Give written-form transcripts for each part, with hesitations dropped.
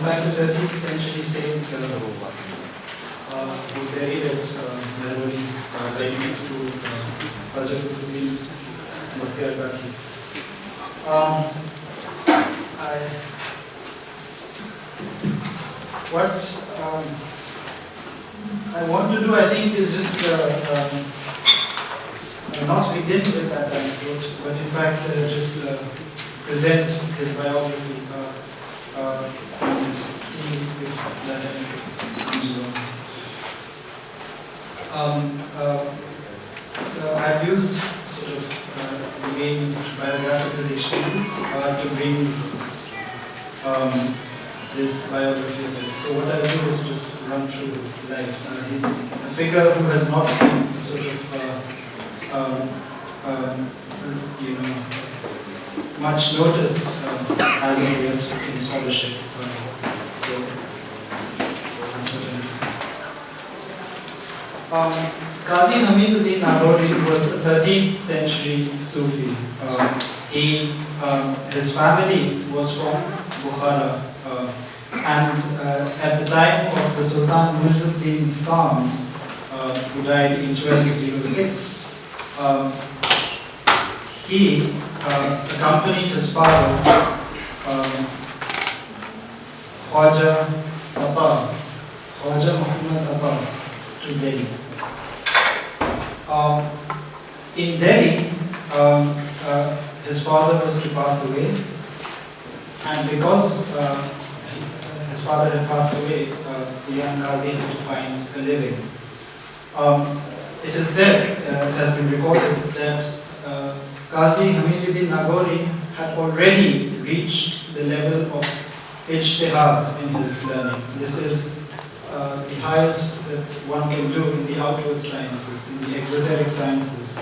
fact, the 13th century saint was buried at Gauri, right next to Biography, Biography. What I want to do, I think, is just not begin with that anecdote, but in fact just present his biography and see if that anecdote comes along. I've used sort of the main biographical dictionaries to bring this biography of his. So what I'll do is just run through his life. He's a figure who has not been sort of much noticed as of yet in scholarship. So that's what I'm doing. Qazi Hamiduddin Nagori was a 13th century Sufi. His family was from Bukhara. And at the time of the Sultan Muizzuddin Sam, who died in 1206, he accompanied his father, Khwaja Muhammad to Delhi. In Delhi, his father was to pass away, and because his father had passed away, the young Qazi had to find a living. It is said, it has been recorded, that Qazi Hamiduddin Nagori had already reached the level of ijtihad in his learning. This is the highest that one can do in the outward sciences, in the exoteric sciences.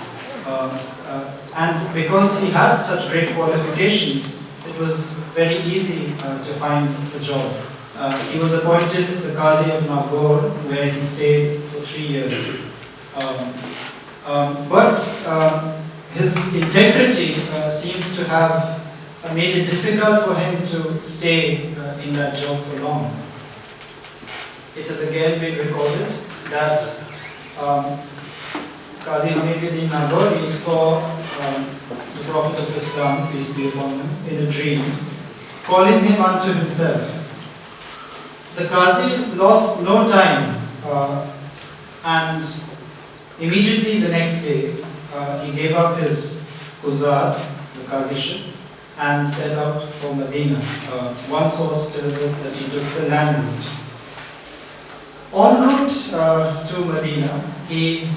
And because he had such great qualifications, it was very easy to find a job. He was appointed the Qazi of Nagaur, where he stayed for 3 years. But his integrity seems to have made it difficult for him to stay in that job for long. It has again been recorded that Qazi Hamiduddin Nagori saw the Prophet of Islam, peace be upon him, in a dream, calling him unto himself. The Qazi lost no time, and immediately the next day he gave up his Quzad, the Qaziship, and set out for Medina. One source tells us that he took the land route. En route to Medina, he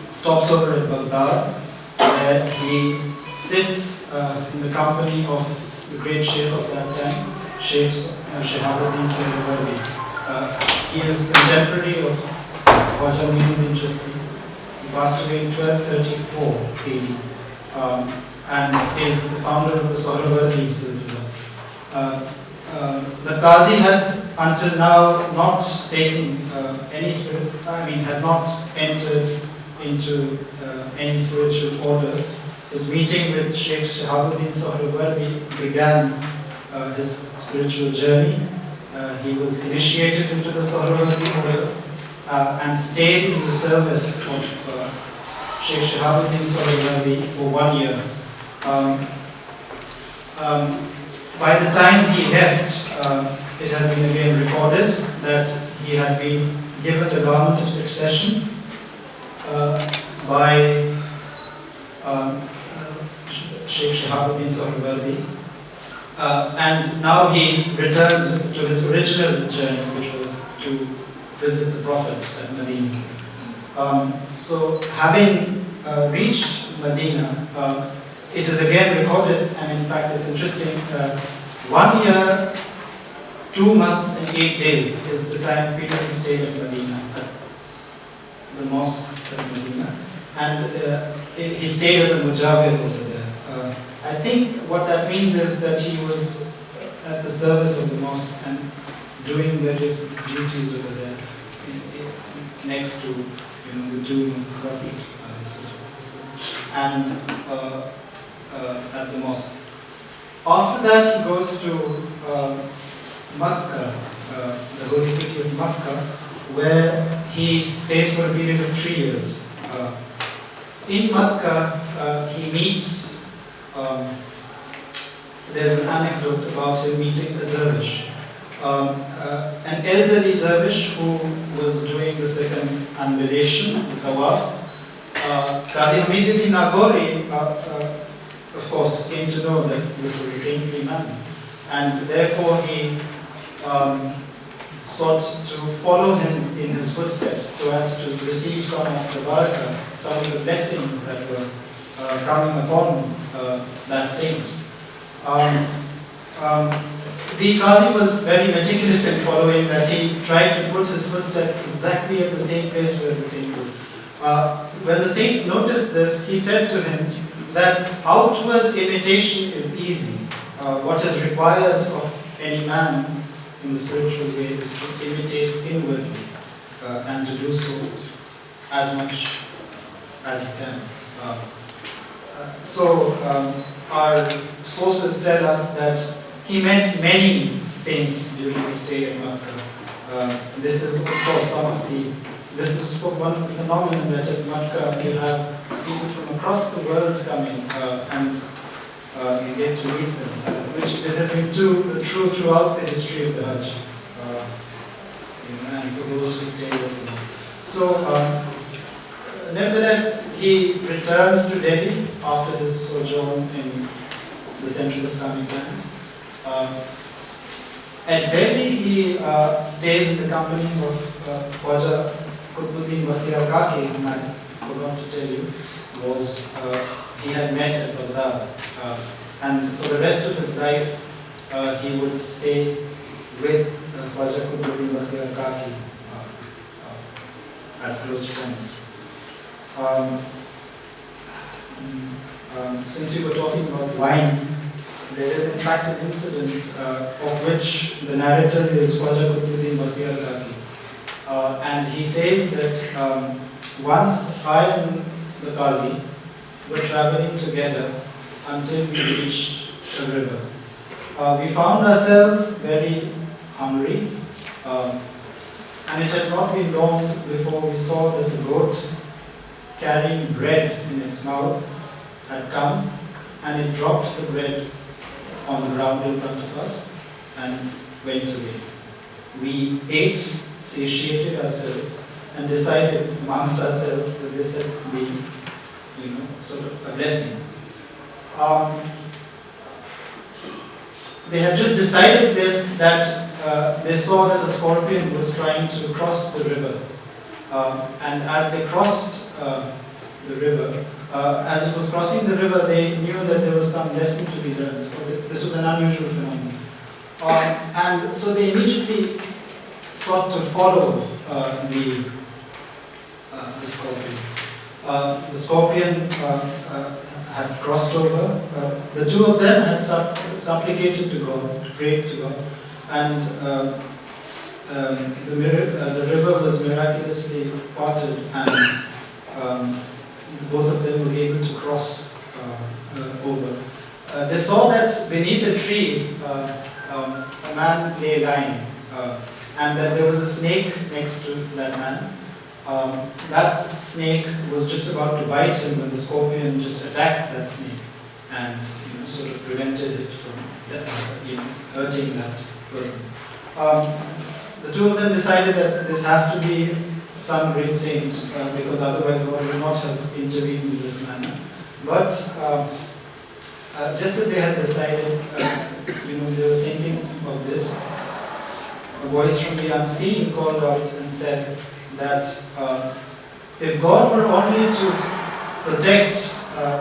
stops over at Baghdad, where he sits in the company of the great Sheikh of that time, Sheikh Shahabuddin Sahrawardi. He is contemporary of Khwaja Muinuddin Chishti. He passed away in 1234 AD and is the founder of the Sahrawardi Silsila. The Qazi had until now not taken had not entered into any spiritual order. His meeting with Sheikh Shahabuddin Sahrawardi began his spiritual journey. He was initiated into the Sahrawardi order and stayed in the service of Sheikh Shahabuddin Sahrawardi for 1 year. By the time he left, it has been again recorded that he had been given the garment of succession by Sheikh Shahabuddin Sahrawardi. And now he returned to his original journey, which was to visit the Prophet at Medina. So having reached Medina, it is again recorded, and in fact it's interesting, 1 year, 2 months and 8 days is the time period he stayed at Medina, at the mosque at Medina, and he stayed as a mujawir over there. I think what that means is that he was at the service of the mosque and doing various duties over there, next to the tomb of the Prophet, and at the mosque. After that, he goes to Makkah, the holy city of Makkah, where he stays for a period of 3 years. In Makkah, he meets, there's an anecdote about him meeting a dervish, an elderly dervish who was doing the circumambulation, the tawaf. Qazi Hamiduddin Nagori, of course, came to know that this was a saintly man, and therefore he sought to follow him in his footsteps so as to receive some of the barakah, some of the blessings that were coming upon that saint. The Qazi was very meticulous in following that. He tried to put his footsteps exactly at the same place where the saint was. When the saint noticed this, he said to him that outward imitation is easy. What is required of any man in the spiritual way is to imitate inwardly and to do so as much as he can. Our sources tell us that he met many saints during his stay in Makkah. This is, of course, this is one of the phenomena that at Makkah you have people from across the world coming and you get to meet them, which this has been true throughout the history of the Hajj, and for those who stay there for now. So, nevertheless, he returns to Delhi after his sojourn in the Central Islamic lands. At Delhi, he stays in the company of Khwaja Qutbuddin Bakhtiyar Kaki, whom I forgot to tell you, was he had met at Baghdad. And for the rest of his life, he would stay with Khwaja Qutbuddin Bakhtiyar Kaki as close friends. Since we were talking about wine, there is in fact an incident of which the narrator is Khwaja Qutbuddin Bakhtiyar Kaki. And he says that once I and the Qazi were traveling together until we reached a river. We found ourselves very hungry, and it had not been long before we saw that the goat carrying bread in its mouth had come, and it dropped the bread on the ground in front of us and went away. We ate, satiated ourselves, and decided amongst ourselves that this had been, sort of a blessing. They had just decided this, that they saw that the scorpion was trying to cross the river. And as they crossed the river, as it was crossing the river, they knew that there was some lesson to be learned. This was an unusual phenomenon. And so they immediately sought to follow the scorpion. The scorpion had crossed over. The two of them had supplicated to God, prayed to God, and the river was miraculously parted, and both of them were able to cross over. They saw that beneath a tree, a man lay lying, and that there was a snake next to that man. That snake was just about to bite him when the scorpion just attacked that snake and sort of prevented it from hurting that person. The two of them decided that this has to be some great saint because otherwise God would not have intervened in this manner. But just as they had decided, they were thinking of this, a voice from the unseen called out and said that if God were only to protect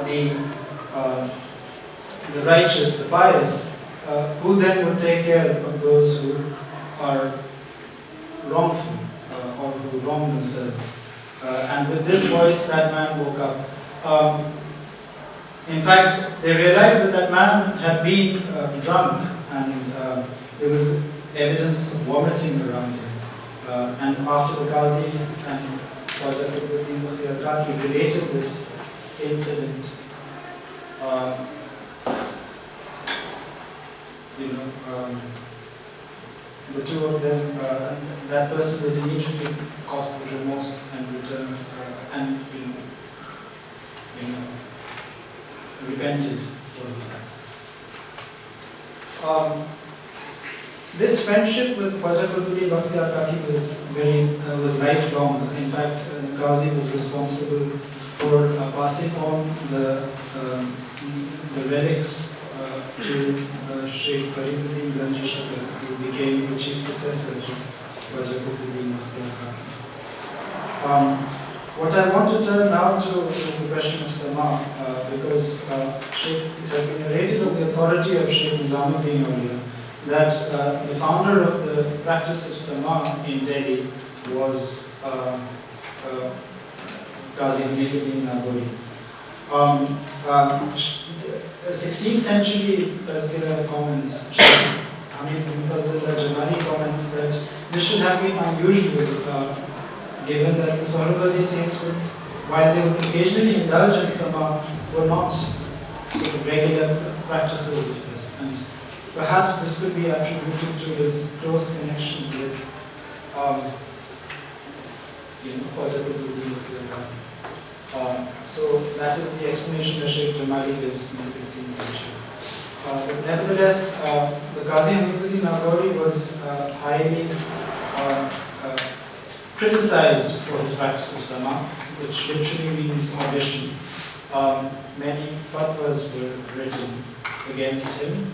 the righteous, the pious, who then would take care of those who are wrongful or who wrong themselves? And with this voice, that man woke up. In fact, they realized that that man had been drunk, and there was evidence of vomiting around him. And after the Qazi and Khwaja Qutbuddin Bakhtiyar Kaki related this incident, the two of them, that person was immediately caused with remorse and returned, and repented for his acts. This friendship with Khwaja Qutbuddin Bakhtiyar Kaki was lifelong. In fact, Ghazi was responsible for passing on the relics to Sheikh Fariduddin Ganji Shakar, who became the chief successor of Khwaja Qutbuddin Bakhtiyar Kaki. What I want to turn now to is the question of Sama, because it has been narrated on the authority of Sheikh Nizamuddin earlier that the founder of the practice of Sama in Delhi was Qazi Hamiduddin Nagori. 16th century Tazkira comments, Sheikh Hamid bin Fazlullah Jamali comments that this should have been unusual given that the Sahrabadi saints would, while they would occasionally indulge in Sama, were not sort of regular practices of this. And perhaps this could be attributed to his close connection with Khwaja Qutbuddin Bakhtiyar Kaki. So that is the explanation that Sheikh Jamali gives in the 16th century. But nevertheless, the Qazi Hamiduddin Nagori was highly criticized for his practice of Sama, which literally means audition. Many fatwas were written against him.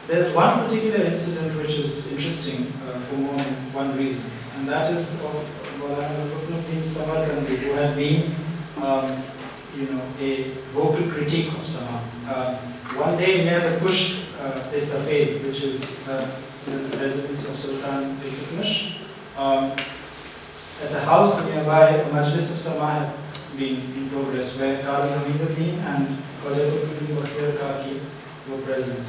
There's one particular incident which is interesting for more than one reason, and that is of Maulana Ruknuddin Samarkandi, who had been a vocal critique of Sama. One day near the Kush Safed, which is the residence of Sultan Iltutmish, at a house nearby, a majlis of Sama had been in progress, where Qazi Hamiduddin and Khwaja Qutbuddin Bakhtiyar Kaki were present.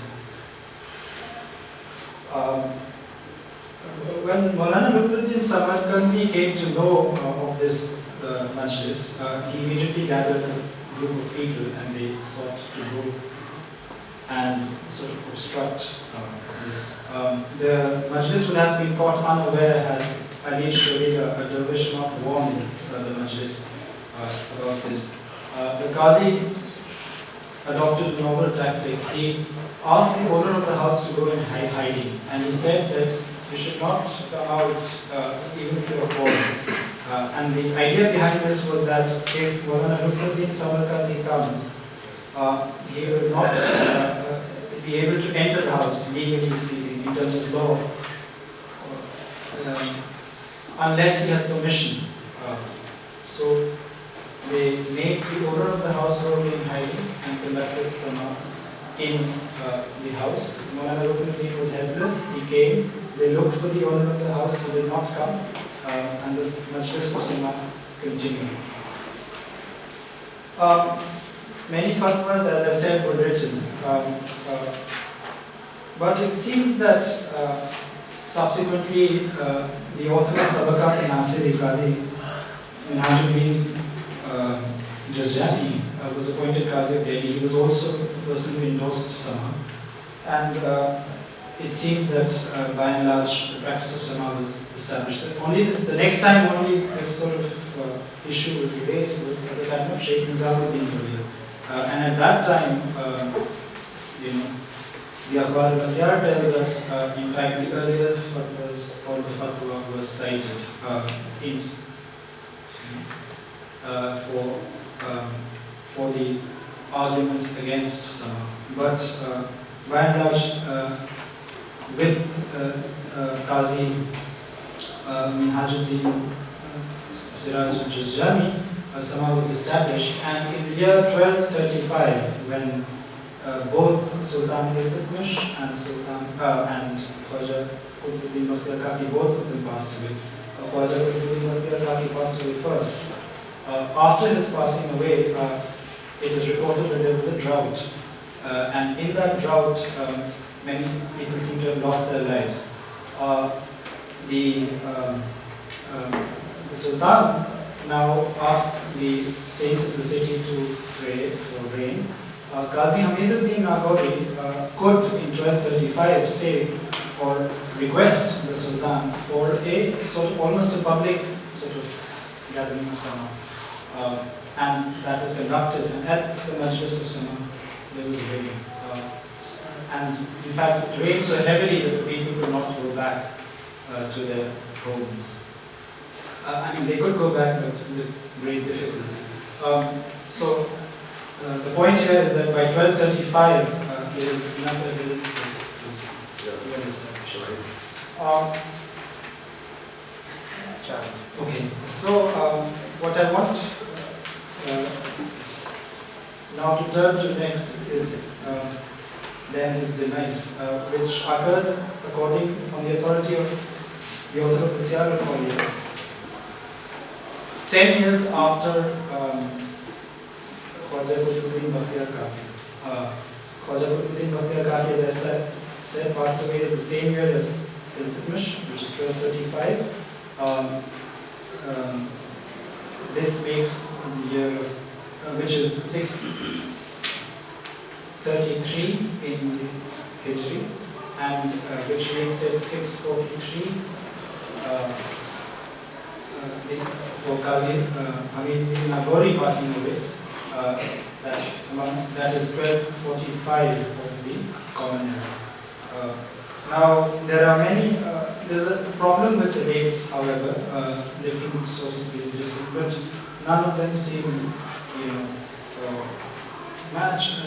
When Maulana Ruknuddin Samarkandi came to know of this majlis, he immediately gathered a group of people and they sought to go and sort of obstruct this. The majlis would have been caught unaware had Ali Shari'a, a dervish, not warned the majlis about this. The Qazi adopted a novel tactic. He asked the owner of the house to go in hiding, and he said that you should not come out even if you are called. And the idea behind this was that if Maulana Ruknuddin Samarkandi comes, he will not be able to enter the house, legally speaking, in terms of law, unless he has permission. So they made the owner of the house go in hiding and conducted Sama in the house. Maulana Ruknuddin was helpless. He came. They looked for the owner of the house. He did not come, and this majlis of Sama continued. Many fatwas, as I said, were written, but it seems that subsequently the author of Tabaqat-e-Nasiri, Qazi Minhajuddin Jazjani, was appointed Qazi of Delhi. He was also the person who endorsed Sama, and it seems that by and large the practice of Sama was established. Only the next time this sort of issue was raised was at the time of Sheikh Nizamuddin earlier. And at that time, the Akhbar al-Akhyar tells us, in fact, the earlier fatwas, or the fatwa was cited for the arguments against Sama. But by and large, with Qazi Minhajuddin Siraj al-Juzjani, Sama was established, and in the year 1235, when both Sultan Iltutmish and Khwaja Qutbuddin Bakhtiyar Kaki, both of them passed away. Khwaja Qutbuddin Bakhtiyar Kaki passed away first. After his passing away, it is reported that there was a drought, and in that drought, many people seem to have lost their lives. The Sultan now asked the saints of the city to pray for rain, Qazi Hamiduddin Nagori could in 1235 say or request the Sultan for a sort of almost a public sort of gathering of Sama. And that was conducted, and at the Majlis of Sama there was a wedding. And in fact it rained so heavily that the people could not go back to their homes. I mean, they could go back, but with great difficulty. So the point here is that by 1235, there is enough evidence that it was well established. Okay, so what I want now to turn to next is then his demise, which occurred according on the authority of the author of the Siyar al-Awliya, 10 years after Khwaja Qutbuddin Bakhtiyar Kaki. Khwaja Qutbuddin Bakhtiyar Kaki, as I said, passed away the same year as Iltutmish, which is 1235. This makes the year of, which is 633 in Hijri, and which makes it 643 for Qazi Hamiduddin Nagori passing away. That is 1245 of the common era. Now there are many. There's a problem with the dates, however. Different sources give different, but none of them seem,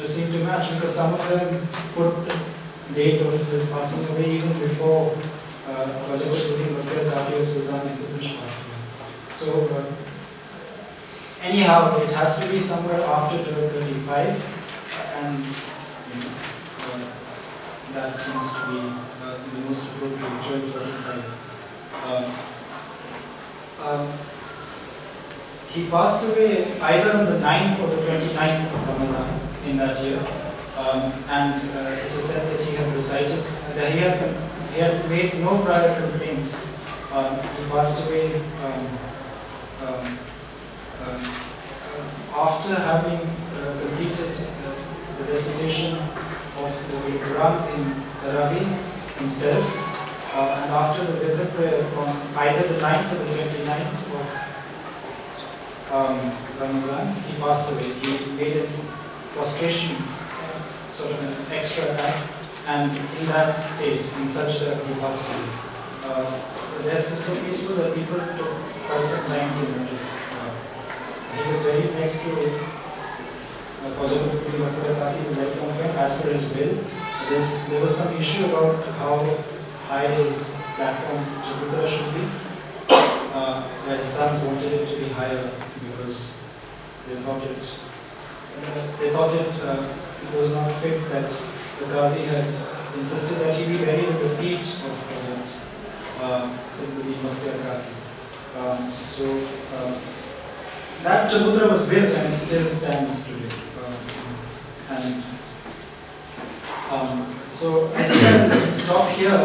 seem to match, because some of them put the date of his passing away even before Khwaja Qutbuddin Bakhtiyar Kaki or Sultan Iltutmish passed away. So anyhow, it has to be somewhere after 1235, and that seems to be the most appropriate, 1245. He passed away either on the 9th or the 29th of Ramadan in that year, and it is said that he had recited, that he had made no prior complaints. He passed away after having completed the recitation of the Quran in Tarawih himself, and after the Witr prayer on either the 9th or the 29th of Ramadan, he passed away. He made a prostration, sort of an extra act, and in that state, in such that he passed away. The death was so peaceful that people took quite some time to notice. He was very next to Khwaja Qutbuddin Bakhtiyar Kaki, his lifelong friend, as per his will. There was some issue about how high his platform Chabutra should be, where his sons wanted it to be higher because they thought it was not fit that the Qazi had insisted that he be buried at the feet of Qutbuddin Bakhtiyar Kaki. That Chabutra was built and it still stands today. So I think I'll stop here.